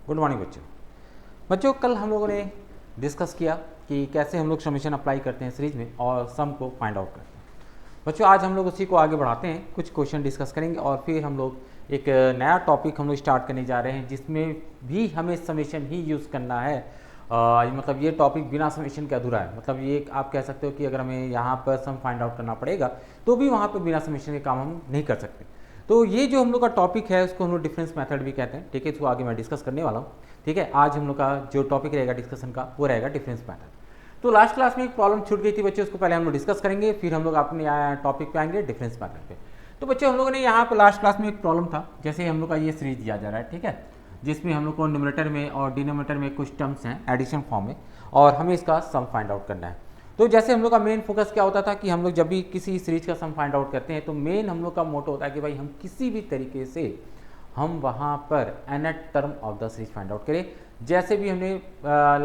Good morning बच्चों। बच्चों कल हम लोगों ने डिस्कस किया कि कैसे हम लोग समेशन अप्लाई करते हैं सीरीज में और सम को फाइंड आउट करते हैं। बच्चों आज हम लोग उसी को आगे बढ़ाते हैं, कुछ क्वेश्चन डिस्कस करेंगे और फिर हम लोग एक नया टॉपिक हम लोग स्टार्ट करने जा रहे हैं जिसमें भी हमें समेशन ही यूज़ करना है। मतलब ये टॉपिक बिना समेशन के अधूरा है। मतलब ये आप कह सकते हो कि अगर हमें यहाँ पर सम फाइंड आउट करना पड़ेगा तो भी वहाँ पर बिना समेशन के काम हम नहीं कर सकते। तो ये जो हम लोग का टॉपिक है उसको हम लोग डिफरेंस मेथड भी कहते हैं। ठीक है, इसको आगे मैं डिस्कस करने वाला हूँ। ठीक है, आज हम लोग का जो टॉपिक रहेगा डिस्कशन का वो रहेगा डिफरेंस मेथड। तो लास्ट क्लास में एक प्रॉब्लम छूट गई थी बच्चों, उसको पहले हम लोग डिस्कस करेंगे, फिर हम लोग अपने टॉपिक पे आएंगे डिफरेंस मेथड पे। तो बच्चों हम लोगों ने यहाँ पर लास्ट क्लास में एक प्रॉब्लम था, जैसे हम लोग का ये सीरीज दिया जा रहा है, ठीक है, जिसमें हम लोग को न्यूमरेटर में और डिनोमिनेटर में कुछ टर्म्स हैं एडिशन फॉर्म में और हमें इसका सम फाइंड आउट करना है। तो जैसे हम लोग का मेन फोकस क्या होता था कि हम लोग जब भी किसी सीरीज का सम फाइंड आउट करते हैं तो मेन हम लोग का मोटो होता है कि भाई हम किसी भी तरीके से हम वहाँ पर nth term of the series find out करें। जैसे भी हमने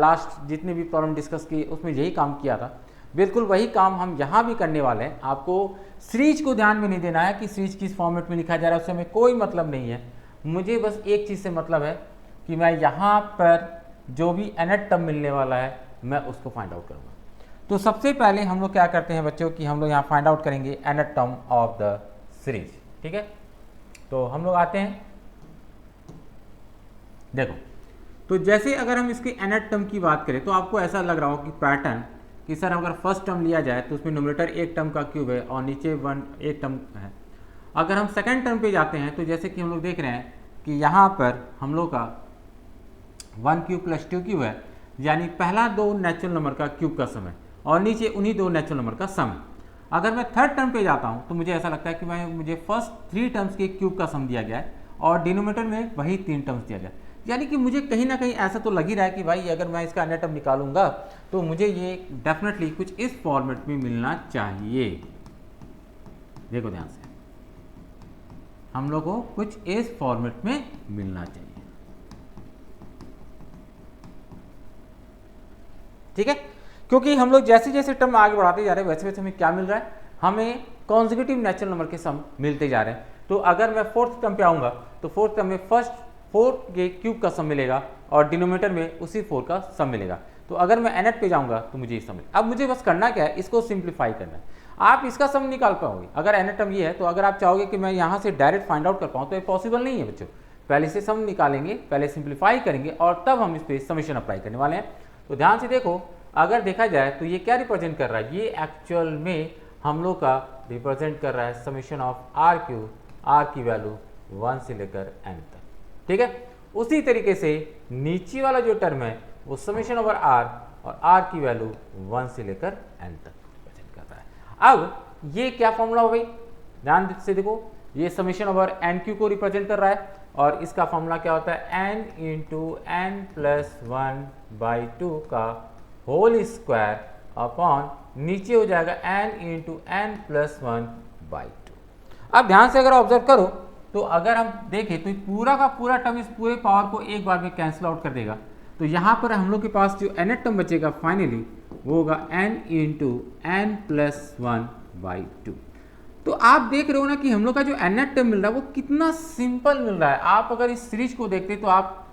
लास्ट जितने भी प्रॉब्लम डिस्कस किए उसमें यही काम किया था, बिल्कुल वही काम हम यहाँ भी करने वाले हैं। आपको सीरीज को ध्यान में नहीं देना है कि सीरीज किस फॉर्मेट में लिखा जा रहा है, उससे हमें कोई मतलब नहीं है। मुझे बस एक चीज़ से मतलब है कि मैं यहाँ पर जो भी nth टर्म मिलने वाला है मैं उसको फाइंड आउट करूँगा। तो सबसे पहले हम लोग क्या करते हैं बच्चों कि हम लोग यहाँ फाइंड आउट करेंगे nth term of the series. ठीक है, तो हम लोग आते हैं, देखो तो जैसे अगर हम इसके nth टर्म की बात करें तो आपको ऐसा लग रहा हो कि पैटर्न कि सर अगर फर्स्ट टर्म लिया जाए तो उसमें न्यूमरेटर एक टर्म का क्यूब है और नीचे एक टर्म है। अगर हम सेकेंड टर्म पे जाते हैं तो जैसे कि हम लोग देख रहे हैं कि यहाँ पर हम लोग का 1 क्यूब प्लस 2 क्यूब है, यानी पहला दो नेचुरल नंबर का क्यूब का सम है और नीचे उन्हीं दो नेचुरल नंबर का सम है। अगर मैं थर्ड टर्म पे जाता हूँ तो मुझे ऐसा लगता है कि मुझे फर्स्ट 3 टर्म्स के क्यूब का सम दिया गया है और डिनोमिनेटर में वही 3 टर्म्स दिया गया है। यानी कि मुझे कहीं ना कहीं ऐसा तो लग ही रहा है कि भाई अगर मैं इसका nth टर्म निकालूंगा तो मुझे ये डेफिनेटली कुछ इस फॉर्मेट में मिलना चाहिए। देखो ध्यान से, हम लोग को कुछ इस फॉर्मेट में मिलना चाहिए। ठीक है, क्योंकि हम लोग जैसे जैसे टर्म आगे बढ़ाते जा रहे हैं वैसे वैसे हमें क्या मिल रहा है, हमें कॉन्जिक्यूटिव नेचुरल नंबर के सम मिलते जा रहे हैं। तो अगर मैं फोर्थ टर्म पे आऊंगा तो फोर्थ टर्म में फर्स्ट 4 के क्यूब का सम मिलेगा और डिनोमिनेटर में उसी 4 का सम मिलेगा। तो अगर मैं nth पे जाऊंगा तो मुझे ये सम मिलेगा। अब मुझे बस करना क्या है, इसको सिंप्लीफाई करना है। आप इसका सम निकाल पाओगे अगर nth टर्म ये है, तो अगर आप चाहोगे कि मैं यहाँ से डायरेक्ट फाइंड आउट कर पाऊँ तो ये पॉसिबल नहीं है बच्चों। पहले से सम निकालेंगे, पहले सिंप्लीफाई करेंगे और तब हम इस पर समेशन अप्लाई करने वाले हैं। तो ध्यान से देखो, अगर देखा जाए तो ये क्या रिप्रेजेंट कर रहा है, ये एक्चुअल में हम लोग का रिप्रेजेंट कर रहा है समेशन ऑफ आर क्यू, आर की वैल्यू 1 से लेकर n तक। ठीक है, उसी तरीके से नीचे वाला जो टर्म है वो समेशन ओवर आर और आर की वैल्यू 1 से लेकर n तक रिप्रेजेंट कर रहा है। अब ये क्या फॉर्मूला हो भाई, ध्यान से देखो, ये समेशन ओवर एन क्यू को रिप्रेजेंट कर रहा है और इसका फॉर्मूला क्या होता है, n इंटू एन प्लस 1/2 का होल स्क्वायर अपॉन नीचे हो जाएगा n इंटू एन प्लस 1/2। अब ध्यान से अगर ऑब्जर्व करो तो अगर हम देखें तो पूरा का पूरा टर्म इस पूरे पावर को एक बार में कैंसिल आउट कर देगा। तो यहाँ पर हम लोग के पास जो nth टर्म बचेगा फाइनली वो होगा n इंटू एन प्लस 1/2। तो आप देख रहे हो ना कि हम लोग का जो nth टर्म मिल रहा है वो कितना सिंपल मिल रहा है। आप अगर इस सीरीज को देखते तो आप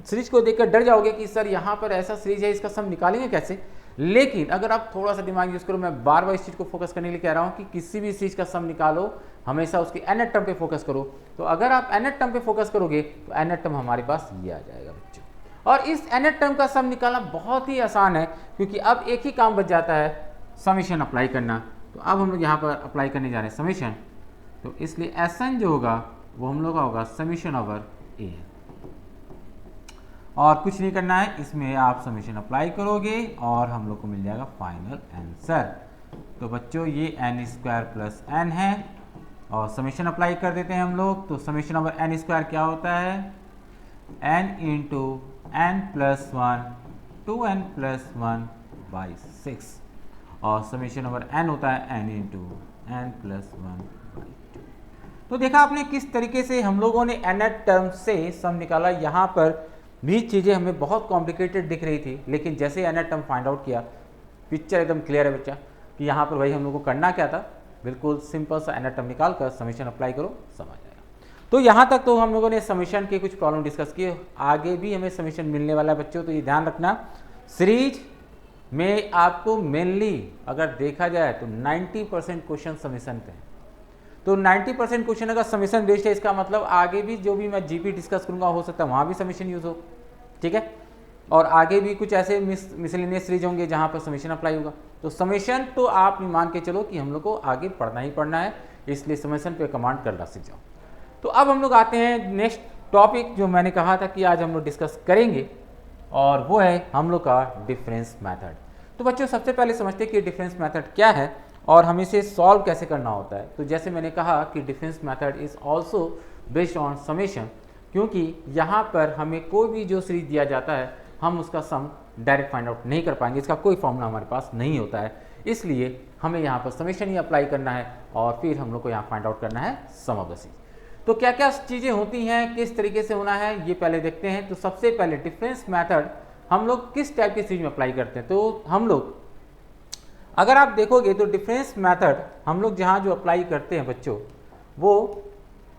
सीरीज को देखकर डर जाओगे कि सर यहाँ पर ऐसा सीरीज है, इसका सम निकालेंगे कैसे। लेकिन अगर आप थोड़ा सा दिमाग यूज करो, मैं बार बार इस चीज को फोकस करने के लिए कह रहा हूँ कि किसी भी चीज का सम निकालो हमेशा उसकी nth टर्म पे फोकस करो। तो अगर आप nth टर्म पे फोकस करोगे तो nth टर्म हमारे पास ये आ जाएगा बच्चों। और इस nth टर्म का सम निकालना बहुत ही आसान है क्योंकि अब एक ही काम बच जाता है, समेशन अप्लाई करना। तो अब हम लोग यहाँ पर अप्लाई करने जा रहे हैं समेशन, तो इसलिए Sn जो होगा वो हम लोग का होगा समेशन ओवर ए है और कुछ नहीं करना है, इसमें आप समेशन अप्लाई करोगे और हम लोग को मिल जाएगा फाइनल आंसर। तो बच्चों ये n स्क्वायर प्लस n है और समेशन अप्लाई कर देते हैं हम लोग। तो समेशन ओवर n स्क्वायर क्या होता है, n into N plus 1 2n plus 1/6 और समेशन ओवर n होता है n इंटू एन प्लस 1/2। तो देखा आपने किस तरीके से हम लोगों ने nth टर्म से सम निकाला। यहाँ पर भी चीज़ें हमें बहुत कॉम्प्लिकेटेड दिख रही थी, लेकिन जैसे nth टर्म फाइंड आउट किया पिक्चर एकदम क्लियर है बच्चा कि यहाँ पर भाई हम लोग को करना क्या था, बिल्कुल सिंपल सा nth टर्म निकाल कर समेशन अप्लाई करो, समझ आएगा। तो यहाँ तक तो हम लोगों ने समीशन के कुछ प्रॉब्लम डिस्कस किए, आगे भी हमें समीशन मिलने वाला है बच्चों, तो ये ध्यान रखना। सीरीज में आपको मेनली अगर देखा जाए तो 90% क्वेश्चन समीशन पे हैं। तो 90% क्वेश्चन अगर समीशन बेस्ड है, इसका मतलब आगे भी जो भी मैं जीपी डिस्कस करूंगा हो सकता है वहाँ भी समीशन यूज हो, ठीक है। और आगे भी कुछ ऐसे मिसलेनियस सीरीज होंगे जहाँ पर समीशन अप्लाई होगा। तो समीशन तो आप मान के चलो कि हम लोग को आगे पढ़ना ही पढ़ना है, इसलिए समीशन पे कमांड करना सीख जाओ। तो अब हम लोग आते हैं नेक्स्ट टॉपिक जो मैंने कहा था कि आज हम लोग डिस्कस करेंगे, और वो है हम लोग का डिफरेंस मेथड। तो बच्चों सबसे पहले समझते हैं कि डिफरेंस मेथड क्या है और हमें इसे सॉल्व कैसे करना होता है। तो जैसे मैंने कहा कि difference method is also based on summation, क्योंकि यहाँ पर हमें कोई भी जो सीरीज दिया जाता है हम उसका सम डायरेक्ट फाइंड आउट नहीं कर पाएंगे, इसका कोई फॉर्मूला हमारे पास नहीं होता है, इसलिए हमें यहाँ पर समेशन ही अप्लाई करना है और फिर हम लोग को यहाँ फाइंड आउट करना है सम ऑफ द सीरीज। तो क्या क्या चीज़ें होती हैं, किस तरीके से होना है, ये पहले देखते हैं। तो सबसे पहले डिफरेंस मेथड हम लोग किस टाइप की सीरीज में अप्लाई करते हैं। तो हम लोग अगर आप देखोगे तो डिफरेंस मेथड हम लोग जहाँ जो अप्लाई करते हैं बच्चों, वो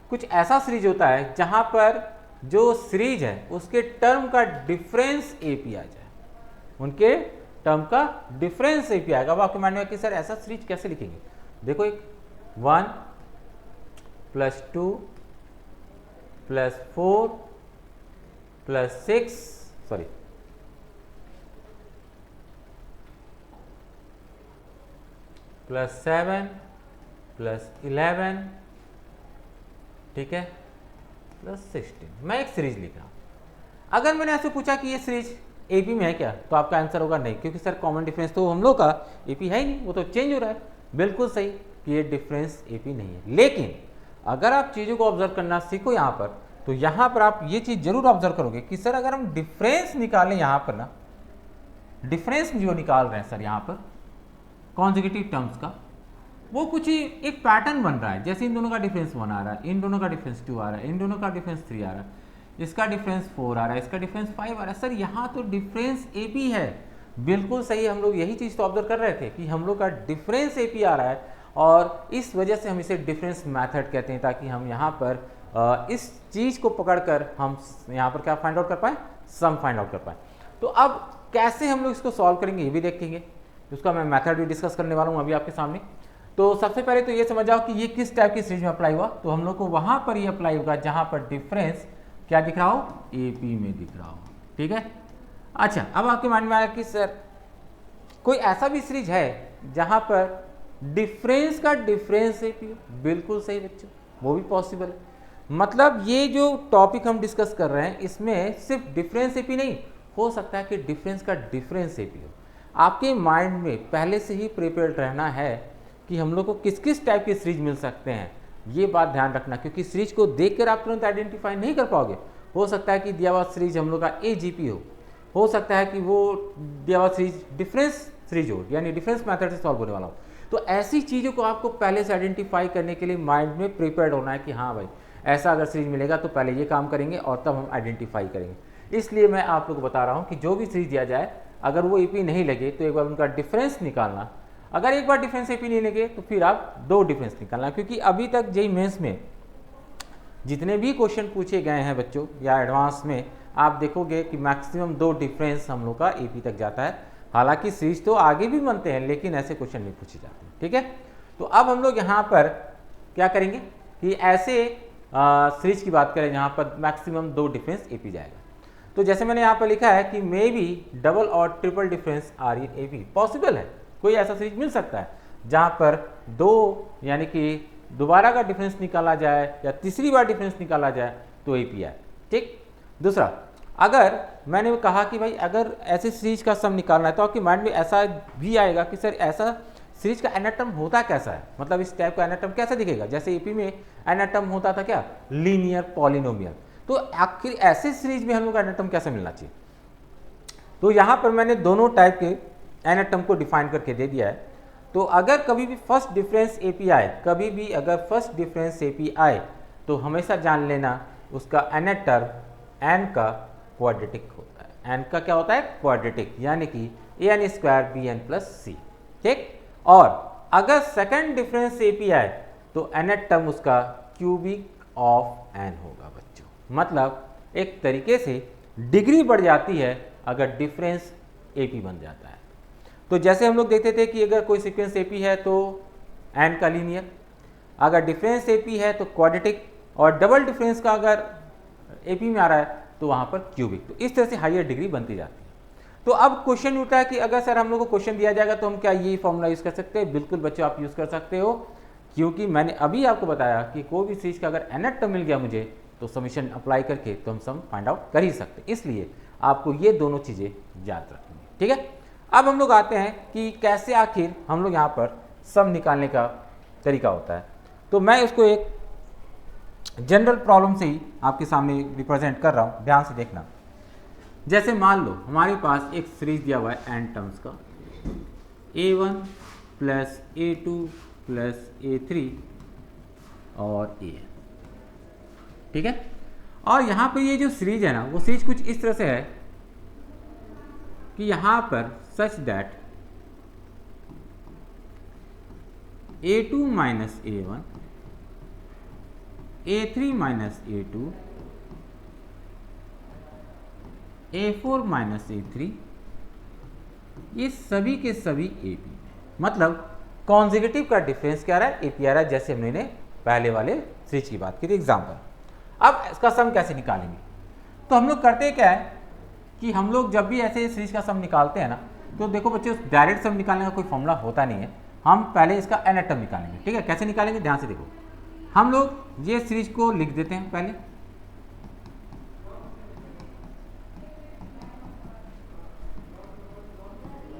कुछ ऐसा सीरीज होता है जहाँ पर जो सीरीज है उसके टर्म का डिफरेंस एपी आ जाए, उनके टर्म का डिफरेंस एपी आएगा। अब आपके माइंड में कि सर ऐसा सीरीज कैसे लिखेंगे। देखो एक 1 + 2 + 4 + 6 सॉरी +7 +11, ठीक है, +16, मैं एक सीरीज लिख रहा हूँ। अगर मैंने आपसे पूछा कि ये सीरीज एपी में है क्या, तो आपका आंसर होगा नहीं, क्योंकि सर कॉमन डिफरेंस तो हम लोग का एपी है ही नहीं, वो तो चेंज हो रहा है। बिल्कुल सही कि ये डिफरेंस एपी नहीं है, लेकिन अगर आप चीज़ों को ऑब्जर्व करना सीखो यहाँ पर, तो यहाँ पर आप ये चीज़ जरूर ऑब्जर्व करोगे कि सर अगर हम डिफरेंस निकालें यहाँ पर ना, डिफरेंस जो निकाल रहे हैं सर यहाँ पर कॉन्जिक्यूटिव टर्म्स का, वो कुछ ही एक पैटर्न बन रहा है। जैसे इन दोनों का डिफरेंस 1 आ रहा है, इन दोनों का डिफरेंस 2 आ रहा है, इन दोनों का डिफरेंस 3 आ रहा है, इसका डिफरेंस 4 आ रहा है, इसका डिफरेंस 5 आ रहा है। सर यहाँ तो डिफरेंस एपी है, बिल्कुल सही। हम लोग यही चीज़ तो ऑब्जर्व कर रहे थे कि हम लोग का डिफरेंस एपी आ रहा है, और इस वजह से हम इसे डिफरेंस मेथड कहते हैं, ताकि हम यहाँ पर इस चीज़ को पकड़कर हम यहाँ पर क्या फाइंड आउट कर पाएँ, सम फाइंड आउट कर पाएँ। तो अब कैसे हम लोग इसको सॉल्व करेंगे ये भी देखेंगे, उसका मैं मेथड भी डिस्कस करने वाला हूँ अभी आपके सामने। तो सबसे पहले तो ये समझ जाओ कि ये किस टाइप की सीरीज में अप्लाई हुआ। तो हम लोग को वहाँ पर ये अप्लाई होगा जहाँ पर डिफरेंस क्या दिख रहा हो, एपी में दिख रहा हो, ठीक है। अच्छा, अब आपके माइंड में आया कि सर कोई ऐसा भी सीरीज है जहाँ पर डिफरेंस का डिफरेंस एपी हो। बिल्कुल सही बच्चों, वो भी पॉसिबल है। मतलब ये जो टॉपिक हम डिस्कस कर रहे हैं इसमें सिर्फ डिफरेंस एपी नहीं हो सकता है कि डिफरेंस का डिफरेंस एपी हो। आपके माइंड में पहले से ही प्रिपेयर्ड रहना है कि हम लोग को किस किस टाइप की सीरीज मिल सकते हैं, ये बात ध्यान रखना, क्योंकि सीरीज को देखकर आप तुरंत आइडेंटिफाई नहीं कर पाओगे। हो सकता है कि दिया हुआ सीरीज हम लोग का एजीपी हो सकता है कि वो दिया हुआ सीरीज डिफरेंस सीरीज हो, यानी डिफरेंस मेथड से सॉल्व होने वाला हो। तो ऐसी चीज़ों को आपको पहले से आइडेंटिफाई करने के लिए माइंड में प्रिपेयर्ड होना है कि हाँ भाई ऐसा अगर सीरीज मिलेगा तो पहले ये काम करेंगे और तब हम आइडेंटिफाई करेंगे। इसलिए मैं आप लोग को बता रहा हूँ कि जो भी सीरीज दिया जाए अगर वो एपी नहीं लगे तो एक बार उनका डिफरेंस निकालना, अगर एक बार डिफरेंस एपी नहीं लगे तो फिर आप 2 डिफरेंस निकालना, क्योंकि अभी तक जेईई मेंस में जितने भी क्वेश्चन पूछे गए हैं बच्चों या एडवांस में, आप देखोगे कि मैक्सिमम 2 डिफरेंस हम लोग का एपी तक जाता है। हालांकि सीरीज तो आगे भी बनते हैं लेकिन ऐसे क्वेश्चन नहीं पूछे जाते, ठीक है। तो अब हम लोग यहाँ पर क्या करेंगे कि ऐसे सीरीज की बात करें जहाँ पर मैक्सिमम 2 डिफरेंस एपी जाएगा। तो जैसे मैंने यहाँ पर लिखा है कि मे बी डबल और triple difference are in AP, possible है कोई ऐसा सीरीज मिल सकता है जहाँ पर 2 यानी कि दोबारा का डिफरेंस निकाला जाए या तीसरी बार डिफरेंस निकाला जाए तो एपी आए, ठीक। दूसरा, अगर मैंने कहा कि भाई अगर ऐसे सीरीज का सम निकालना है तो आपके माइंड में ऐसा भी आएगा कि सर ऐसा सीरीज का एनाटम होता कैसा है, मतलब इस टाइप का एनाटम कैसा दिखेगा। जैसे एपी में एनाटम होता था क्या, लीनियर पॉलिनोमियल, तो आखिर ऐसे सीरीज में हम लोग का एनाटम कैसे मिलना चाहिए। तो यहाँ पर मैंने दोनों टाइप के एनाटम को डिफाइन करके दे दिया है। तो अगर कभी भी फर्स्ट डिफरेंस एपी आए, कभी भी अगर फर्स्ट डिफरेंस एपी आए तो हमेशा जान लेना उसका एनाटम एन का क्वाड्रेटिक होता है। एन का क्या होता है, क्वाड्रेटिक, यानी कि an² bn+c, ठीक। और अगर सेकंड डिफरेंस एपी आए तो एनाटम उसका क्यूबिक ऑफ एन होगा बच्चों। मतलब एक तरीके से डिग्री बढ़ जाती है अगर डिफरेंस एपी बन जाता है। तो जैसे हम लोग देखते थे कि अगर कोई सीक्वेंस एपी है तो एन का लीनियर, अगर डिफरेंस एपी है तो क्वाड्रेटिक, और डबल डिफरेंस का अगर एपी में आ रहा है तो वहाँ पर क्यूबिक। तो इस तरह से हायर डिग्री बनती जाती है। तो अब क्वेश्चन उठता है कि अगर सर हम लोग को क्वेश्चन दिया जाएगा तो हम क्या ये फॉर्मूला यूज़ कर सकते हैं? बिल्कुल बच्चों आप यूज़ कर सकते हो, क्योंकि मैंने अभी आपको बताया कि कोई भी चीज़ का अगर nth टर्म मिल गया मुझे तो समीशन अप्लाई करके तो हम सम फाइंड आउट कर ही सकते हैं। इसलिए आपको ये दोनों चीज़ें याद रखनी है, ठीक है। अब हम लोग आते हैं कि कैसे आखिर हम लोग यहाँ पर सम निकालने का तरीका होता है। तो मैं उसको एक जनरल प्रॉब्लम से ही आपके सामने रिप्रेजेंट कर रहा हूँ, ध्यान से देखना। जैसे मान लो हमारे पास एक सीरीज दिया हुआ है n टर्म्स का, a1 plus a2 plus a3 और an, ठीक है। और यहाँ पर ये जो सीरीज है ना, वो सीरीज कुछ इस तरह से है कि यहाँ पर such that a2 minus a1, a3 minus a2, a4 minus a3, ये सभी के सभी AP। मतलब कॉन्जिक्यूटिव का डिफरेंस क्या रहा है? AP आ रहा है, जैसे हमने पहले वाले सीरीज की बात की थी एग्जाम्पल। अब इसका सम कैसे निकालेंगे? तो हम लोग करते क्या है कि हम लोग जब भी ऐसे सीरीज का सम निकालते हैं ना, तो देखो बच्चों डायरेक्ट सम निकालने का कोई फॉर्मूला होता नहीं है। हम पहले इसका nth टर्म निकालेंगे, ठीक है। कैसे निकालेंगे ध्यान से देखो। हम लोग ये सीरीज को लिख देते हैं पहले,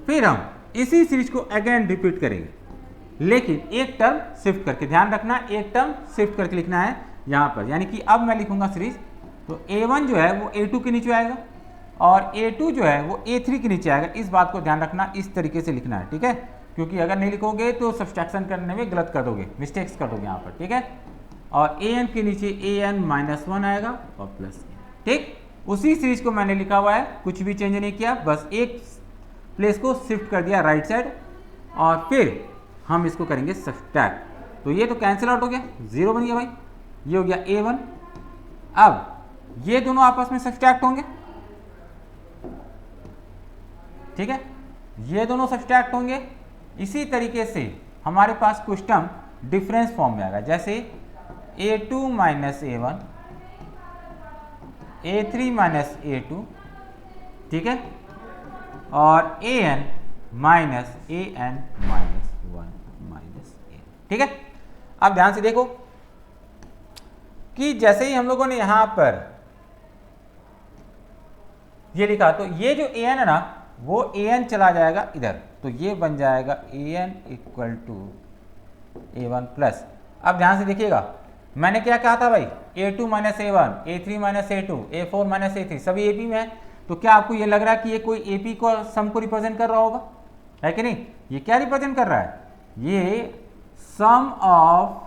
फिर हम इसी सीरीज को अगेन रिपीट करेंगे, लेकिन एक टर्म शिफ्ट करके। ध्यान रखना एक टर्म शिफ्ट करके लिखना है यहाँ पर। यानी कि अब मैं लिखूंगा सीरीज, तो a1 जो है वो a2 के नीचे आएगा और a2 जो है वो a3 के नीचे आएगा। इस बात को ध्यान रखना, इस तरीके से लिखना है, ठीक है। क्योंकि अगर नहीं लिखोगे तो सब्सट्रैक्शन करने में गलत कर दोगे, मिस्टेक्स कर दोगे यहाँ पर, ठीक है। और an के नीचे an माइनस 1 आएगा और प्लस n, ठीक। उसी सीरीज को मैंने लिखा हुआ है, कुछ भी चेंज नहीं किया, बस एक प्लेस को शिफ्ट कर दिया राइट साइड, और फिर हम इसको करेंगे सब्सट्रैक्ट। तो ये तो कैंसिल आउट हो गया, 0 बन गया भाई, ये हो गया a1। अब ये दोनों आपस में सब्सट्रैक्ट होंगे, ठीक है, ये दोनों सब्सट्रैक्ट होंगे। इसी तरीके से हमारे पास कुछ टर्म डिफरेंस फॉर्म में आएगा, जैसे a2 minus a1, a3 minus a2, ठीक है, और an minus an minus 1 minus a, ठीक है। अब ध्यान से देखो कि जैसे ही हम लोगों ने यहां पर ये लिखा, तो ये जो an है ना, वो an चला जाएगा इधर, तो ये बन जाएगा an equal to a1 plus. अब ध्यान से देखिएगा, मैंने क्या कहा था भाई, a2 minus a1, a3 minus a2, a4 minus a3, सभी AP में है। तो क्या आपको ये लग रहा है कि ये कोई AP को सम को रिप्रेजेंट कर रहा होगा, है कि नहीं? ये क्या रिप्रेजेंट कर रहा है? ये सम ऑफ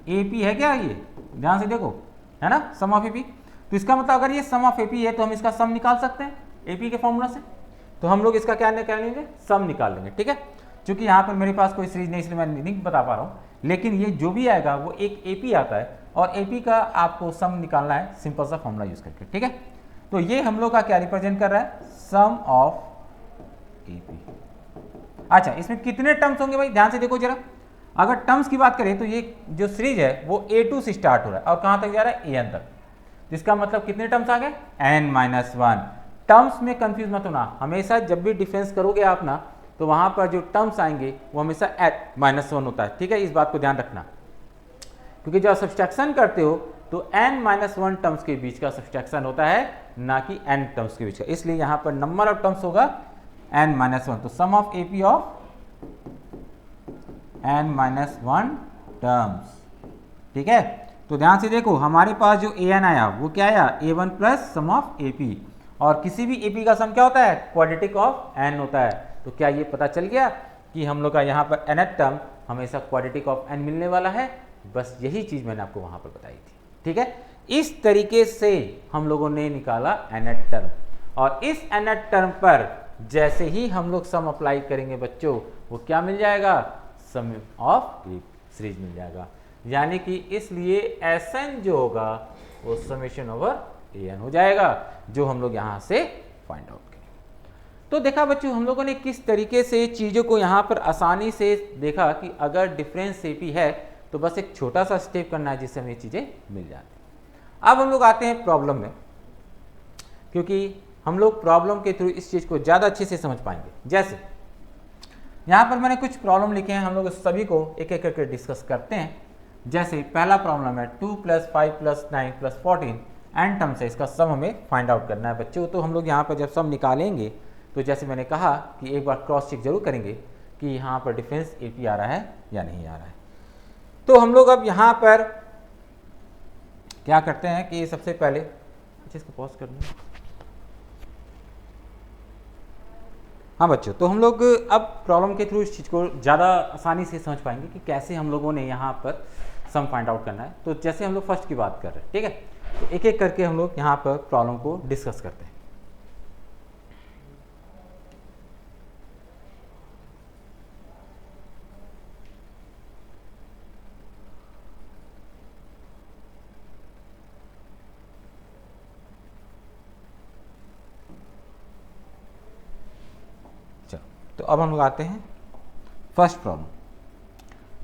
AP है क्या? ये ध्यान से देखो, है ना, सम ऑफ AP। तो इसका मतलब अगर ये सम ऑफ AP है तो हम इसका सम निकाल सकते हैं AP के फॉर्मूला से। तो हम लोग इसका क्या निकाल लेंगे? सम निकाल लेंगे, ठीक है। क्योंकि यहाँ पर मेरे पास कोई सीरीज नहीं, इसलिए मैं नहीं बता पा रहा हूँ, लेकिन ये जो भी आएगा वो एक AP आता है, और AP का आपको सम निकालना है सिंपल सा फॉर्मूला यूज करके, ठीक है। तो ये हम लोग का क्या रिप्रेजेंट कर रहा है? सम ऑफ AP। अच्छा, इसमें कितने टर्म्स होंगे भाई? ध्यान से देखो जरा। अगर टर्म्स की बात करें तो ये जो सीरीज है वो a2 से स्टार्ट हो रहा है और कहाँ तक जा रहा है? an तक। तो इसका मतलब कितने टर्म्स आ गए? n minus 1। टर्म्स में कंफ्यूज मत होना, हमेशा जब भी डिफरेंस करोगे आप ना, तो वहां पर जो टर्म्स आएंगे वो हमेशा -1 होता है, ठीक है। इस बात को ध्यान रखना, क्योंकि जब सब्सट्रैक्शन करते हो तो n-1 टर्म्स के बीच का सब्सट्रैक्शन होता है, ना कि n टर्म्स के बीच का। इसलिए यहां पर नंबर ऑफ टर्म्स होगा n-1। तो sum of AP of n-1 terms, ठीक है। तो ध्यान से देखो, हमारे पास जो an आया वो क्या आया? a1 plus some of AP। और किसी भी AP का सम क्या होता है? क्वाड्रेटिक ऑफ n होता है। तो क्या ये पता चल गया कि हम लोग का यहाँ पर nth टर्म हमेशा क्वाड्रेटिक ऑफ n मिलने वाला है? बस यही चीज मैंने आपको वहां पर बताई थी, ठीक है। इस तरीके से हम लोगों ने निकाला nth टर्म, और इस nth टर्म पर जैसे ही हम लोग सम अप्लाई करेंगे बच्चों, वो क्या मिल जाएगा? सम ऑफ सीरीज मिल जाएगा। यानी कि इसलिए Sn जो होगा वो समेशन ओवर An हो जाएगा, जो हम लोग यहाँ से फाइंड आउट करेंगे। तो देखा बच्चों हम लोगों ने किस तरीके से चीज़ों को यहाँ पर आसानी से देखा कि अगर डिफरेंस एपी है तो बस एक छोटा सा स्टेप करना है जिससे हमें ये चीज़ें मिल जाती हैं। अब हम लोग आते हैं प्रॉब्लम में, क्योंकि हम लोग प्रॉब्लम के थ्रू इस चीज़ को ज़्यादा अच्छे से समझ पाएंगे। जैसे यहाँ पर मैंने कुछ प्रॉब्लम लिखे हैं, हम लोग सभी को एक एक करके डिस्कस करते हैं। जैसे पहला प्रॉब्लम है 2 + 5 + 9 + 14 एन टर्म्स है, इसका सम हमें फाइंड आउट करना है बच्चों। तो हम लोग यहाँ पर जब सम निकालेंगे तो जैसे मैंने कहा कि एक बार क्रॉस चेक जरूर करेंगे कि यहाँ पर डिफरेंस एपी आ रहा है या नहीं आ रहा है। तो हम लोग अब यहाँ पर क्या करते हैं कि सबसे पहले इसको पॉज कर लें। हाँ बच्चों, तो हम लोग अब प्रॉब्लम के थ्रू इस चीज़ को ज़्यादा आसानी से समझ पाएंगे कि कैसे हम लोगों ने यहाँ पर सम फाइंड आउट करना है। तो जैसे हम लोग फर्स्ट की बात कर रहे हैं, ठीक है, तो एक एक करके हम लोग यहाँ पर प्रॉब्लम को डिस्कस करते हैं। तो अब हम लोग आते हैं फर्स्ट प्रॉब्लम।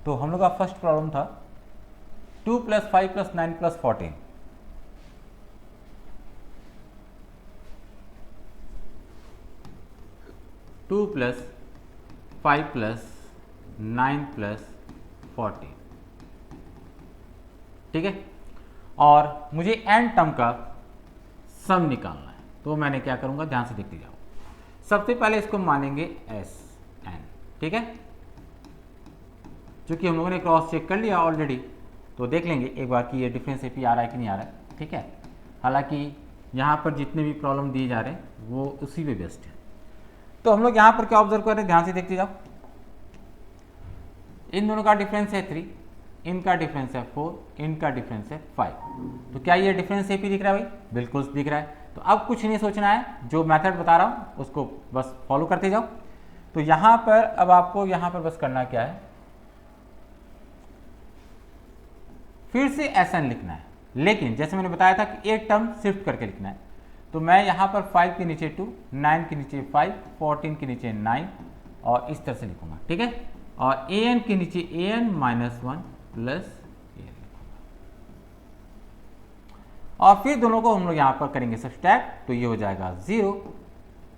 तो हम लोग का फर्स्ट प्रॉब्लम था 2 + 5 + 9 + 14। टू प्लस 5 + 9 + 14, ठीक है, और मुझे एन टर्म का सम निकालना है। तो मैंने क्या करूंगा, ध्यान से देखते जाओ। सबसे पहले इसको मानेंगे एस एन, ठीक है, क्योंकि हम लोगों ने क्रॉस चेक कर लिया ऑलरेडी, तो देख लेंगे एक बार कि ये डिफरेंस एपी आ रहा है कि नहीं आ रहा है, ठीक है। हालांकि यहाँ पर जितने भी प्रॉब्लम दिए जा रहे हैं वो उसी पे बेस्ड है। तो हम लोग यहाँ पर क्या ऑब्जर्व कर रहे हैं, ध्यान से देखते जाओ। इन दोनों का डिफरेंस है 3, इनका डिफरेंस है 4, इनका डिफरेंस है 5। तो क्या ये डिफरेंस एपी दिख रहा है भाई? बिल्कुल दिख रहा है। तो अब कुछ नहीं सोचना है, जो मेथड बता रहा हूँ उसको बस फॉलो करते जाओ। तो यहाँ पर अब आपको यहाँ पर बस करना क्या है, फिर से एसएन लिखना है, लेकिन जैसे मैंने बताया था कि एक टर्म शिफ्ट करके लिखना है। तो मैं यहाँ पर 5 के नीचे 2, 9 के नीचे 5, 14 के नीचे 9 और इस तरह से लिखूंगा, ठीक है। और an के नीचे an - 1 प्लस an लिखूंगा, और फिर दोनों को हम लोग यहाँ पर करेंगे सब्सट्रैक्ट। तो ये हो जाएगा 0,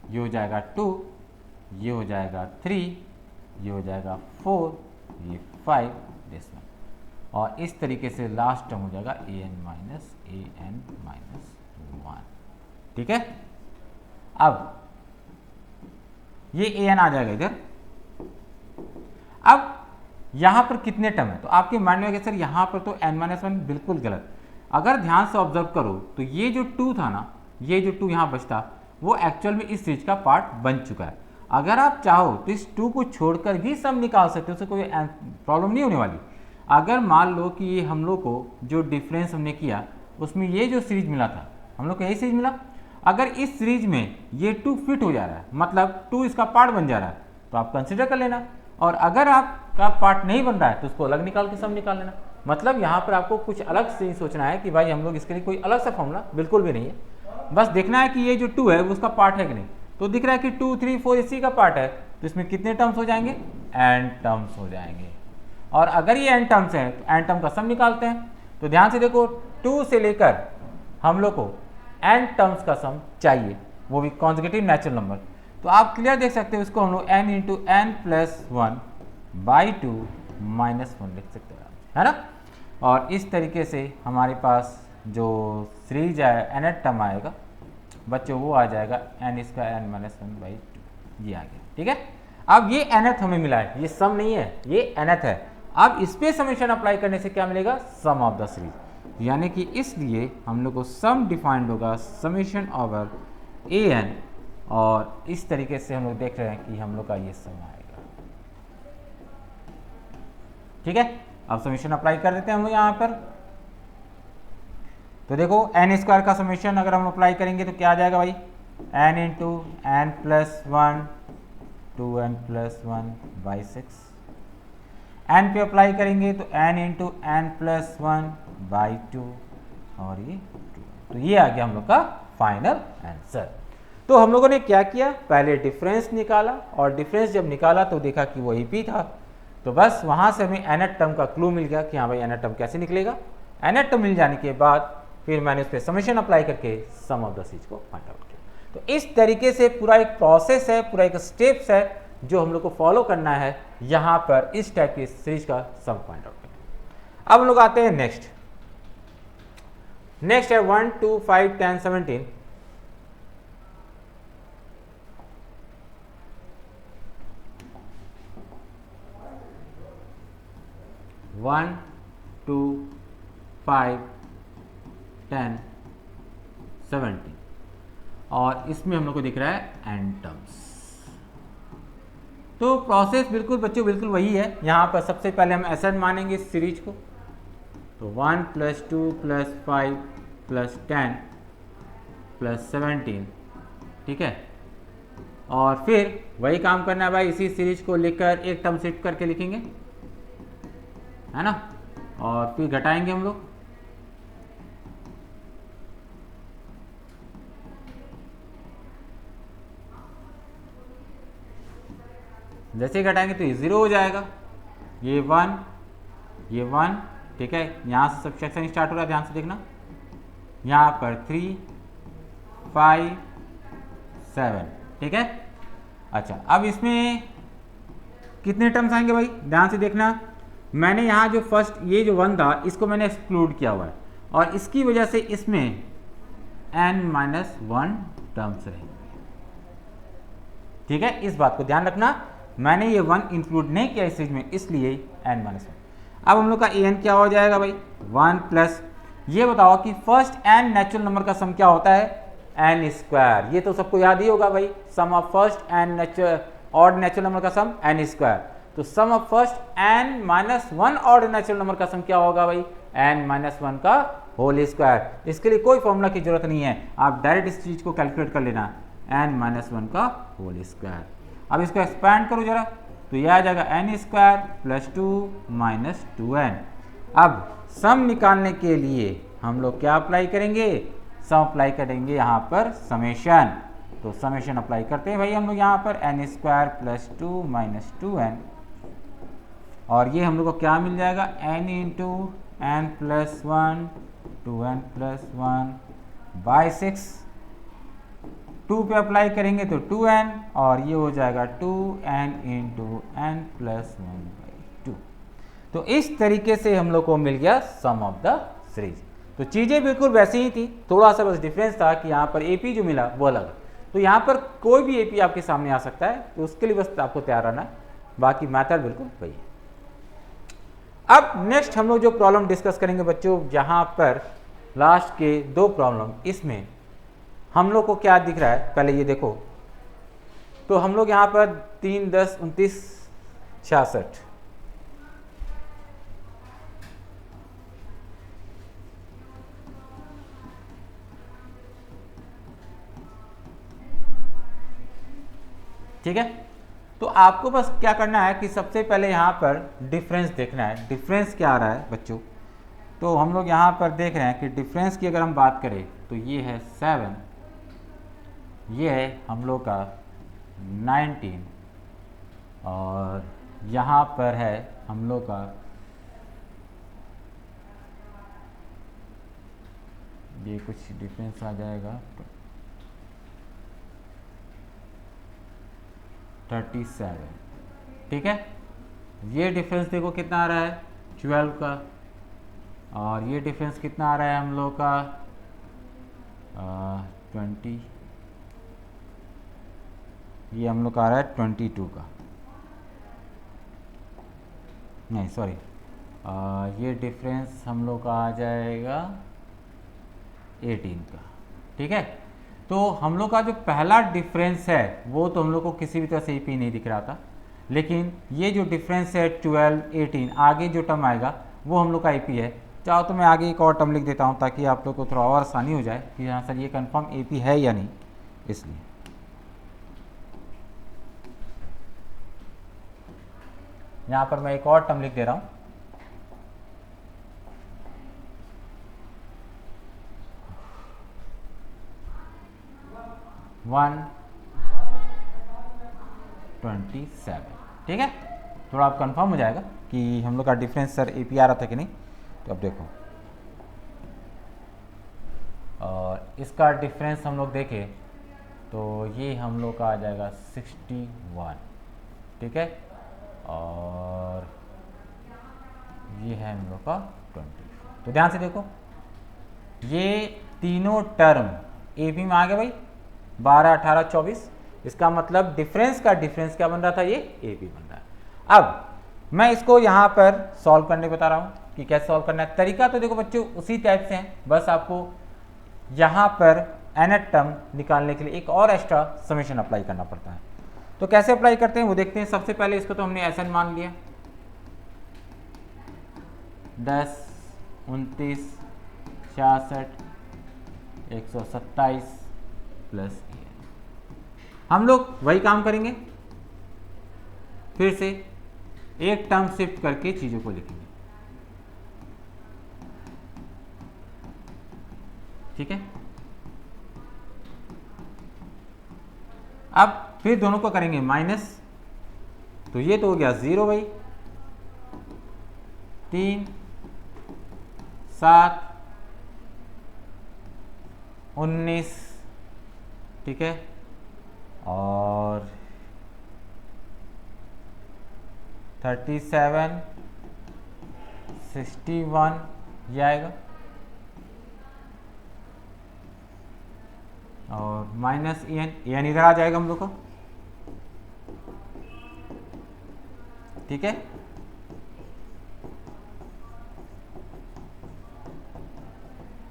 ये हो जाएगा 2, ये हो जाएगा 3, ये हो जाएगा 4, ये 5 डेसिमल, और इस तरीके से लास्ट टर्म हो जाएगा an - 1, ठीक है। अब ये an आ जाएगा इधर। अब यहां पर कितने टर्म है, तो आपके माइंड में सर यहां पर तो n - 1 बिल्कुल गलत। अगर ध्यान से ऑब्जर्व करो तो ये जो 2 था ना, ये जो 2 यहां बचता, वो एक्चुअल में इस सीरीज का पार्ट बन चुका है। अगर आप चाहो तो इस 2 को छोड़कर भी सम निकाल सकते हो, उससे कोई प्रॉब्लम नहीं होने वाली। अगर मान लो कि ये हम लोग को जो डिफरेंस हमने किया उसमें ये जो सीरीज मिला था, हम लोग को यही सीरीज मिला, अगर इस सीरीज में ये 2 फिट हो जा रहा है, मतलब 2 इसका पार्ट बन जा रहा है, तो आप कंसिडर कर लेना। और अगर आपका पार्ट नहीं बन रहा है तो उसको अलग निकाल के सम निकाल लेना। मतलब यहाँ पर आपको कुछ अलग से सोचना है कि भाई हम लोग इसके लिए कोई अलग सा फॉर्मूला बिल्कुल भी नहीं है, बस देखना है कि ये जो 2 है वो उसका पार्ट है कि नहीं। तो दिख रहा है कि 2, 3, 4 इसी का पार्ट है, तो इसमें कितने टर्म्स हो जाएंगे, n टर्म्स हो जाएंगे। और अगर ये n टर्म्स है तो n टर्म का सम निकालते हैं। तो ध्यान से देखो, 2 से लेकर हम लोग को n टर्म्स का सम चाहिए, वो भी कॉन्जिक्यूटिव नेचुरल नंबर। तो आप क्लियर देख सकते हो, इसको हम लोग n × n + 1/2 - 1 लिख सकते हैं, है ना। और इस तरीके से हमारे पास जो सीरीज है nth टर्म आएगा बच्चों, वो आ जाएगा n² n - 1/2, ये आ गया, ठीक है। अब ये nth हमें मिला है, ये सम नहीं है, ये nth है। अब इस पे समेशन अप्लाई करने से क्या मिलेगा, सम ऑफ द सीरीज, यानी कि इसलिए हम लोग को सम डिफाइंड होगा समेशन ओवर an, और इस तरीके से हम लोग देख रहे हैं कि हम लोग का ये सम आएगा, ठीक है। अब समेशन अप्लाई कर देते हैं हम लोग यहाँ पर। तो देखो n² का समेशन अगर हम अप्लाई करेंगे तो क्या आ जाएगा भाई, n × n + 1 2n + 1/6। n पे अप्लाई करेंगे तो n इंटू एन प्लस 1/2 और ये 2। तो ये आ गया हम लोग का फाइनल आंसर। तो हम लोगों ने क्या किया, पहले डिफरेंस निकाला और डिफरेंस जब निकाला तो देखा कि वो AP था, तो बस वहाँ से हमें nth टर्म का क्लू मिल गया कि हाँ भाई nth टर्म कैसे निकलेगा। nth टर्म मिल जाने के बाद फिर मैंने उस पर समेशन अप्लाई करके सम ऑफ द सीरीज को फाइंड आउट किया। तो इस तरीके से पूरा एक प्रोसेस है, पूरा एक स्टेप्स है जो हम लोग को फॉलो करना है यहाँ पर इस टाइप की सीरीज का सम फाइंड आउट करना। अब हम लोग आते हैं नेक्स्ट है 1 2 5 10 17। 1 2 5 10 17 और इसमें हम लोग को दिख रहा है n टर्म्स। तो प्रोसेस बिल्कुल बच्चों बिल्कुल वही है। यहाँ पर सबसे पहले हम Sn मानेंगे इस सीरीज को, तो 1 + 2 + 5 + 10 + 17, ठीक है। और फिर वही काम करना है भाई, इसी सीरीज को लिखकर एक टर्म शिफ्ट करके लिखेंगे, है ना, और फिर घटाएंगे हम लोग। जैसे ही घटाएंगे तो ये 0 हो जाएगा, ये 1, ठीक है। यहाँ से सब्ट्रैक्शन स्टार्ट हो रहा है, ध्यान से देखना। यहाँ पर 3 5 7, ठीक है। अच्छा, अब इसमें कितने टर्म्स आएंगे भाई, ध्यान से देखना। मैंने यहाँ जो फर्स्ट ये जो 1 था इसको मैंने एक्सक्लूड किया हुआ है और इसकी वजह से इसमें n-1 टर्म्स रहेंगे, ठीक है। इस बात को ध्यान रखना, मैंने ये 1 इंक्लूड नहीं किया इस सीरीज में, इसलिए n-1। अब हम लोग का an क्या हो जाएगा भाई, 1 प्लस, ये बताओ कि फर्स्ट n नेचुरल नंबर का सम क्या होता है, n²। ये तो सबको याद ही होगा भाई, sum of first n odd natural number का सम n²। तो sum of first n-1 odd natural number का सम क्या होगा भाई, n-1 का होल स्क्वायर। इसके लिए कोई फॉर्मूला की जरूरत नहीं है, आप डायरेक्ट इस चीज को कैलकुलेट कर लेना, n-1 का होल स्क्वायर। अब इसको एक्सपैंड करो जरा, तो यह आ जाएगा n² + 2 - 2n। अब सम निकालने के लिए हम लोग क्या अप्लाई करेंगे, सम अप्लाई करेंगे यहाँ पर समेशन। तो समेशन अप्लाई करते हैं भाई हम लोग यहाँ पर n² + 2 - 2n, और ये हम लोग को क्या मिल जाएगा, n × n+1 2n + 1/6। 2 पे अप्लाई करेंगे तो 2n, और ये हो जाएगा 2n × n+1/2। तो इस तरीके से हम लोग को मिल गया सम ऑफ द सीरीज। तो चीज़ें बिल्कुल वैसी ही थी, थोड़ा सा बस डिफरेंस था कि यहाँ पर AP जो मिला वो अलग। तो यहाँ पर कोई भी AP आपके सामने आ सकता है, तो उसके लिए बस आपको तैयार रहना है, बाकी मैथड बिल्कुल वही है। अब नेक्स्ट हम लोग जो प्रॉब्लम डिस्कस करेंगे बच्चों, जहाँ पर लास्ट के 2 प्रॉब्लम, इसमें हम लोग को क्या दिख रहा है, पहले ये देखो। तो हम लोग यहाँ पर 3 10 29 66, ठीक है। तो आपको बस क्या करना है कि सबसे पहले यहाँ पर डिफरेंस देखना है, डिफरेंस क्या आ रहा है बच्चों। तो हम लोग यहाँ पर देख रहे हैं कि डिफरेंस की अगर हम बात करें तो ये है 7, ये है हम लोग का 19, और यहाँ पर है हम लोग का ये कुछ डिफरेंस आ जाएगा 37, ठीक है। ये डिफरेंस देखो कितना आ रहा है 12 का, और ये डिफरेंस कितना आ रहा है हम लोग का 20, ये हम लोग का आ रहा है 22 का, नहीं सॉरी, ये डिफरेंस हम लोग का आ जाएगा 18 का, ठीक है। तो हम लोग का जो पहला डिफरेंस है वो तो हम लोग को किसी भी तरह से AP नहीं दिख रहा था, लेकिन ये जो डिफरेंस है 12 18, आगे जो टर्म आएगा वो हम लोग का AP है। चाहो तो मैं आगे एक और टर्म लिख देता हूँ ताकि आप लोग को थोड़ा और आसानी हो जाए कि हाँ सर ये कंफर्म AP है या नहीं, इसलिए यहाँ पर मैं एक और टर्म लिख दे रहा हूँ, 127, ठीक है। थोड़ा आप कंफर्म हो जाएगा कि हम लोग का डिफरेंस सर एपी आ रहा था कि नहीं। तो अब देखो, और इसका डिफरेंस हम लोग देखें तो ये हम लोग का आ जाएगा 61, ठीक है, और ये है हम लोग का 20। तो ध्यान से देखो, ये तीनों टर्म एपी में आ गए भाई, 12, 18, 24। इसका मतलब डिफरेंस का डिफरेंस क्या बन रहा था, ये एपी बन रहा है। अब मैं इसको यहाँ पर सॉल्व करने बता रहा हूँ कि कैसे सॉल्व करना है। तरीका तो देखो बच्चों उसी टाइप से है, बस आपको यहाँ पर nth टर्म निकालने के लिए एक और एक्स्ट्रा समेशन अप्लाई करना पड़ता है। तो कैसे अप्लाई करते हैं वो देखते हैं। सबसे पहले इसको तो हमने Sn मान लिया, 10, 29, 66, 127 प्लस हम लोग वही काम करेंगे, फिर से एक टर्म शिफ्ट करके चीजों को लिखेंगे, ठीक है। अब फिर दोनों को करेंगे माइनस, तो ये तो हो गया 0 भाई, 3, 7, 19, ठीक है, और 37, 61 ये आएगा, और माइनस एन इधर आ जाएगा हम लोग का, ठीक है।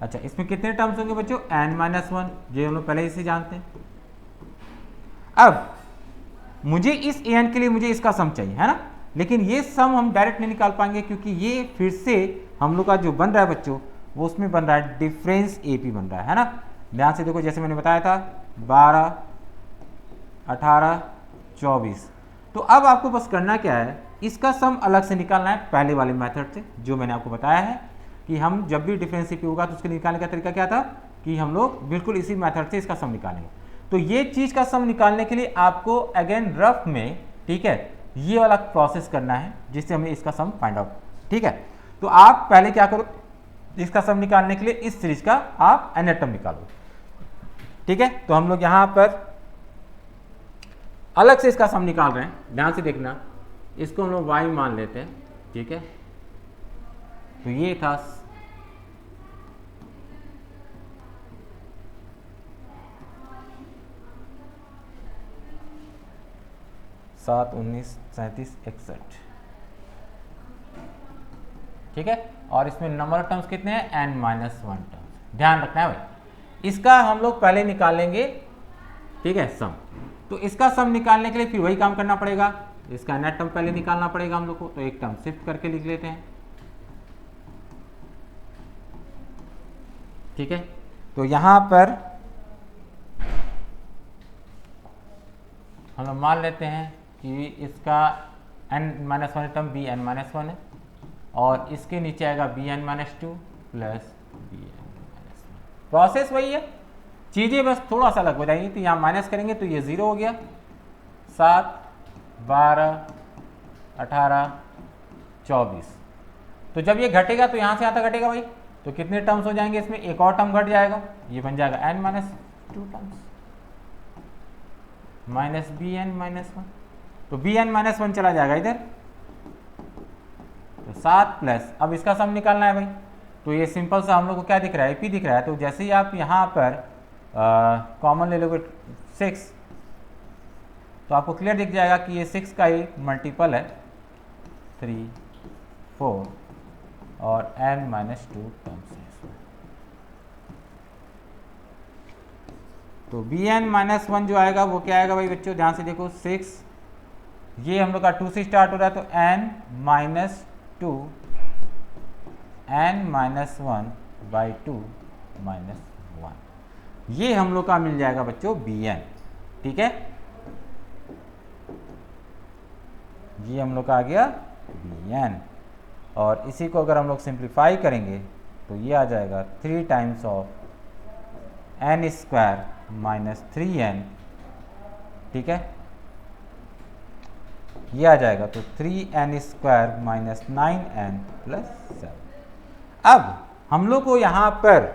अच्छा, इसमें कितने टर्म्स होंगे बच्चों, n-1, ये हम लोग पहले ही से जानते हैं। अब मुझे इस an के लिए मुझे इसका सम चाहिए, है ना, लेकिन ये सम हम डायरेक्ट नहीं निकाल पाएंगे क्योंकि ये फिर से हम लोग का जो बन रहा है बच्चों वो उसमें बन रहा है डिफरेंस एपी बन रहा है ना। ध्यान से देखो, जैसे मैंने बताया था 12, 18, 24। तो अब आपको बस करना क्या है, इसका सम अलग से निकालना है पहले वाले मेथड से, जो मैंने आपको बताया है कि हम जब भी डिफरेंस एपी होगा तो उसके निकालने का तरीका क्या था कि हम लोग बिल्कुल इसी मेथड से इसका सम निकालेंगे। तो ये चीज का सम निकालने के लिए आपको अगेन रफ में, ठीक है, ये वाला प्रोसेस करना है जिससे हमें इसका सम फाइंड आउट, ठीक है। तो आप पहले क्या करो, इसका सम निकालने के लिए इस सीरीज का आप nth टर्म निकालो, ठीक है। तो हम लोग यहां पर अलग से इसका सम निकाल रहे हैं, ध्यान से देखना, इसको हम लोग y मान लेते हैं, ठीक है। तो ये था 7, 19, 37, 61, ठीक है। और इसमें नंबर ऑफ टर्म्स कितने हैं, n-1 टर्म्स, ध्यान रखना है भाई। इसका हम लोग पहले निकालेंगे, ठीक है, सम। तो इसका सम निकालने के लिए फिर वही काम करना पड़ेगा, इसका nth टर्म पहले निकालना पड़ेगा हम लोग को। तो एक टर्म शिफ्ट करके लिख लेते हैं, ठीक है। तो यहां पर हम लोग मान लेते हैं कि इसका n-1 टर्म bn-1 है, और इसके नीचे आएगा bn-2 प्लस bn-1। प्रोसेस वही है, चीज़ें बस थोड़ा सा अलग हो जाएंगी। तो यहाँ माइनस करेंगे तो ये 0 हो गया, 7, 12, 18, 24। तो जब ये घटेगा तो यहाँ से यहाँ तक घटेगा भाई, तो कितने टर्म्स हो जाएंगे इसमें, एक और टर्म घट जाएगा, ये बन जाएगा n-2 टर्म्स माइनस bn-1। तो bn-1 चला जाएगा इधर, तो 7 प्लस, अब इसका सम निकालना है भाई। तो ये सिंपल सा हम लोग को क्या दिख रहा है, AP दिख रहा है। तो जैसे ही आप यहाँ पर कॉमन ले लोगे 6, तो आपको क्लियर दिख जाएगा कि ये 6 का ही मल्टीपल है, 3, 4 और n-2 टर्म्स है इसमें। तो bn-1 जो आएगा वो क्या आएगा भाई बच्चों, ध्यान से देखो, 6, ये हम लोग का 2 से स्टार्ट हो रहा है, तो n-2 n-1/2 -1, ये हम लोग का मिल जाएगा बच्चों bn, ठीक है। ये हम लोग का आ गया बी एन, और इसी को अगर हम लोग सिंप्लीफाई करेंगे तो ये आ जाएगा 3 times of N square minus 3n, ठीक है, ये आ जाएगा तो 3n square minus 9n plus 7। अब हम लोग को यहाँ पर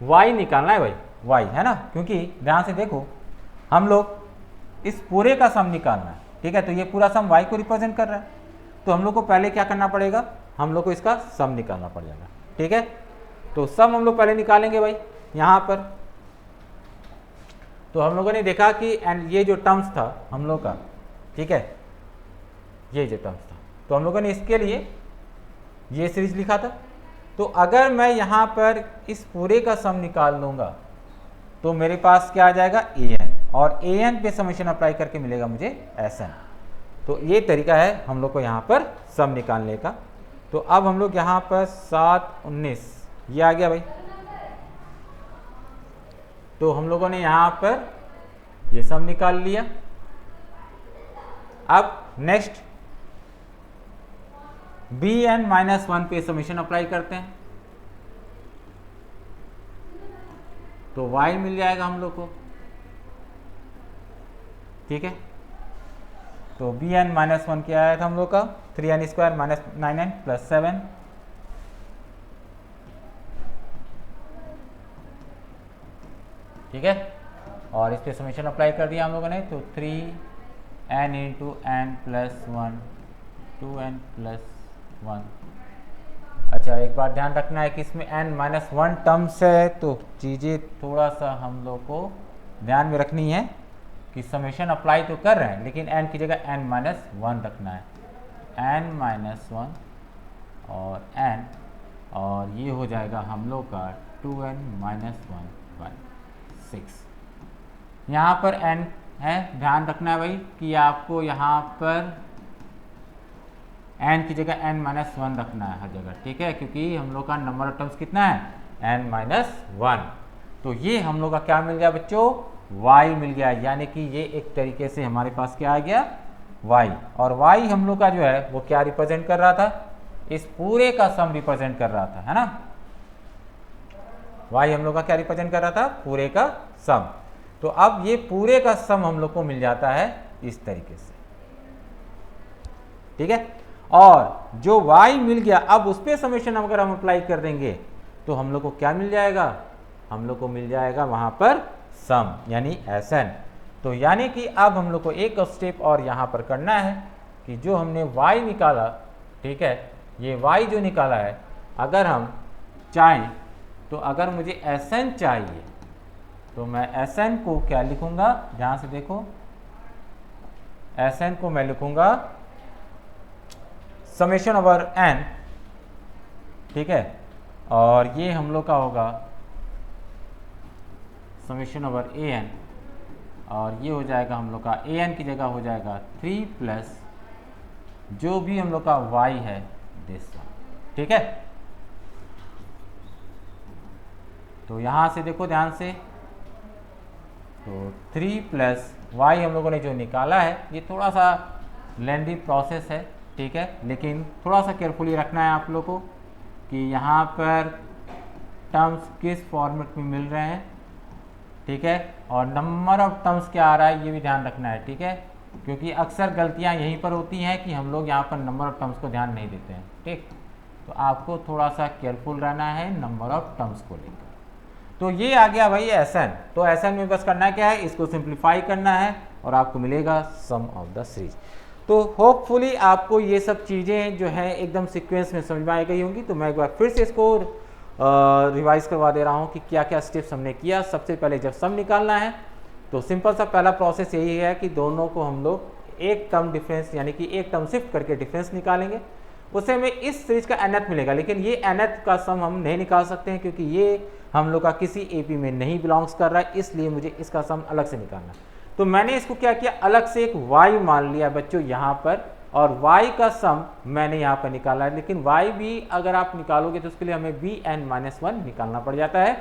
y निकालना है भाई, y है ना, क्योंकि ध्यान से देखो हम लोग इस पूरे का सम निकालना है, ठीक है, तो ये पूरा सम y को रिप्रेजेंट कर रहा है, तो हम लोग को पहले क्या करना पड़ेगा, हम लोग को इसका सम निकालना पड़ जाएगा, ठीक है। तो सम हम लोग पहले निकालेंगे भाई यहाँ पर। तो हम लोगों ने देखा कि एंड ये जो टर्म्स था हम लोग का, ठीक है, ये जो टर्म्स था, तो हम लोगों ने इसके लिए ये सीरीज लिखा था। तो अगर मैं यहाँ पर इस पूरे का सम निकाल लूँगा तो मेरे पास क्या आ जाएगा an, और an पे समेशन अप्लाई करके मिलेगा मुझे sn। तो ये तरीका है हम लोग को यहाँ पर सम निकालने का। तो अब हम लोग यहाँ पर 7 19 ये आ गया भाई, तो हम लोगों ने यहाँ पर ये सम निकाल लिया। अब नेक्स्ट bn माइनस 1 पे समेशन अप्लाई करते हैं, तो y मिल जाएगा हम लोग को, ठीक है। तो bn माइनस 1 क्या आया था हम लोग का 3n square minus 9n plus 7, ठीक है, और इस पे समेशन अप्लाई कर दिया हम लोगों ने, तो 3n into n plus 1 2n plus 1। अच्छा, एक बार ध्यान रखना है कि इसमें n माइनस 1 टर्म्स है, तो चीज़ें थोड़ा सा हम लोग को ध्यान में रखनी है कि समेशन अप्लाई तो कर रहे हैं लेकिन n की जगह n माइनस 1 रखना है, n माइनस 1 और n, और ये हो जाएगा हम लोग का 2n माइनस 1 बाई 6। यहाँ पर n है, ध्यान रखना है भाई कि आपको यहाँ पर n की जगह n माइनस 1 रखना है हर जगह, ठीक है, क्योंकि हम लोग का नंबर ऑफ टर्म्स कितना है n माइनस 1। तो ये हम लोग का क्या मिल गया बच्चों, y मिल गया, यानी कि ये एक तरीके से हमारे पास क्या आ गया y, और y हम लोग का जो है वो क्या रिप्रेजेंट कर रहा था, इस पूरे का सम रिप्रेजेंट कर रहा था, है ना। y हम लोग का क्या रिप्रेजेंट कर रहा था, पूरे का सम। तो अब ये पूरे का सम हम लोग को मिल जाता है इस तरीके से, ठीक है। और जो y मिल गया, अब उस पर समेशन अगर हम अप्लाई कर देंगे तो हम लोग को क्या मिल जाएगा, हम लोग को मिल जाएगा वहां पर सम यानी Sn। तो यानी कि अब हम लोग को एक स्टेप और यहाँ पर करना है कि जो हमने y निकाला, ठीक है, ये y जो निकाला है, अगर हम चाहें तो अगर मुझे Sn चाहिए तो मैं Sn को क्या लिखूंगा, ध्यान से देखो, Sn को मैं लिखूंगा समेशन ओवर n, ठीक है, और ये हम लोग का होगा समेशन ओवर an, और ये हो जाएगा हम लोग का an की जगह हो जाएगा 3 प्लस जो भी हम लोग का y है दिस, ठीक है। तो यहाँ से देखो ध्यान से, तो 3 प्लस y हम लोगों ने जो निकाला है, ये थोड़ा सा लेंदी प्रोसेस है, ठीक है, लेकिन थोड़ा सा केयरफुली रखना है आप लोग को कि यहाँ पर टर्म्स किस फॉर्मेट में मिल रहे हैं, ठीक है, और नंबर ऑफ टर्म्स क्या आ रहा है ये भी ध्यान रखना है, ठीक है, क्योंकि अक्सर गलतियाँ यहीं पर होती हैं कि हम लोग यहाँ पर नंबर ऑफ टर्म्स को ध्यान नहीं देते हैं, ठीक। तो आपको थोड़ा सा केयरफुल रहना है नंबर ऑफ टर्म्स को लेकर। तो ये आ गया भाई Sn। तो Sn में बस करना क्या है, इसको सिंप्लीफाई करना है और आपको मिलेगा सम ऑफ द सीरीज। तो होपफुली आपको ये सब चीज़ें जो है एकदम सीक्वेंस में समझ में आ गई होंगी। तो मैं एक बार फिर से इसको रिवाइज करवा दे रहा हूँ कि क्या क्या स्टेप्स हमने किया। सबसे पहले जब सम निकालना है तो सिंपल सा पहला प्रोसेस यही है कि दोनों को हम लोग एक टर्म डिफरेंस यानी कि एक टर्म शिफ्ट करके डिफरेंस निकालेंगे, उससे हमें इस सीरीज का nth मिलेगा। लेकिन ये nth का सम हम नहीं निकाल सकते हैं क्योंकि ये हम लोग का किसी एपी में नहीं बिलोंग्स कर रहा है, इसलिए मुझे इसका सम अलग से निकालना है। तो मैंने इसको क्या किया, अलग से एक y मान लिया बच्चों यहाँ पर, और y का सम मैंने यहाँ पर निकाला है। लेकिन y भी अगर आप निकालोगे तो उसके लिए हमें bn-1 निकालना पड़ जाता है,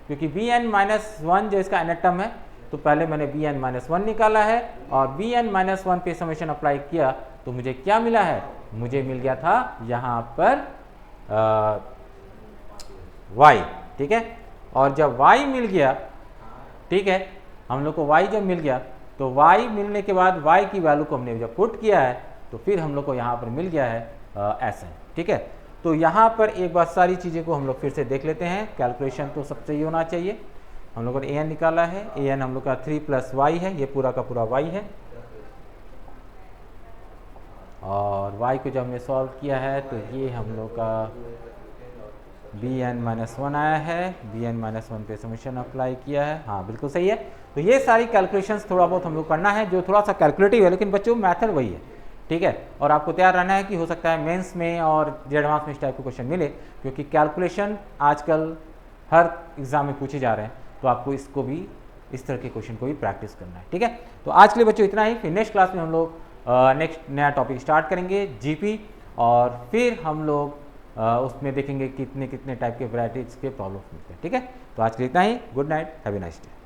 क्योंकि bn-1 जो इसका nth टर्म है, तो पहले मैंने bn-1 निकाला है और bn-1 पे समेशन अप्लाई किया तो मुझे क्या मिला है, मुझे मिल गया था यहाँ पर y, ठीक है। और जब y मिल गया, ठीक है, हम लोग को y जब मिल गया तो y मिलने के बाद y की वैल्यू को हमने जब पुट किया है तो फिर हम लोग को यहाँ पर मिल गया है Sn, ठीक है। तो यहाँ पर एक बार सारी चीज़ें को हम लोग फिर से देख लेते हैं। कैलकुलेशन तो सबसे ही होना चाहिए। हम लोगों ने an निकाला है, an हम लोग का 3 + y है, ये पूरा का पूरा y है। और y को जब हमने सॉल्व किया है तो ये हम लोग का bn-1 आया है, bn-1 पे समीशन अप्लाई किया है। हाँ बिल्कुल सही है। तो ये सारी कैलकुलेशंस थोड़ा बहुत हम लोग करना है, जो थोड़ा सा कैलकुलेटिव है, लेकिन बच्चों मैथड वही है, ठीक है। और आपको तैयार रहना है कि हो सकता है मेंस में और एडवांस में इस टाइप के क्वेश्चन मिले, क्योंकि कैलकुलेशन आजकल हर एग्जाम में पूछे जा रहे हैं। तो आपको इसको भी, इस तरह के क्वेश्चन को भी प्रैक्टिस करना है, ठीक है। तो आज के लिए बच्चों इतना ही। फिर नेक्स्ट क्लास में हम लोग नेक्स्ट नया टॉपिक स्टार्ट करेंगे जीपी, और फिर हम लोग उसमें देखेंगे कितने कितने टाइप के वैराइटीज़ के प्रॉब्लम्स मिलते हैं, ठीक है। तो आज के लिए इतना ही। Good night, have a nice day.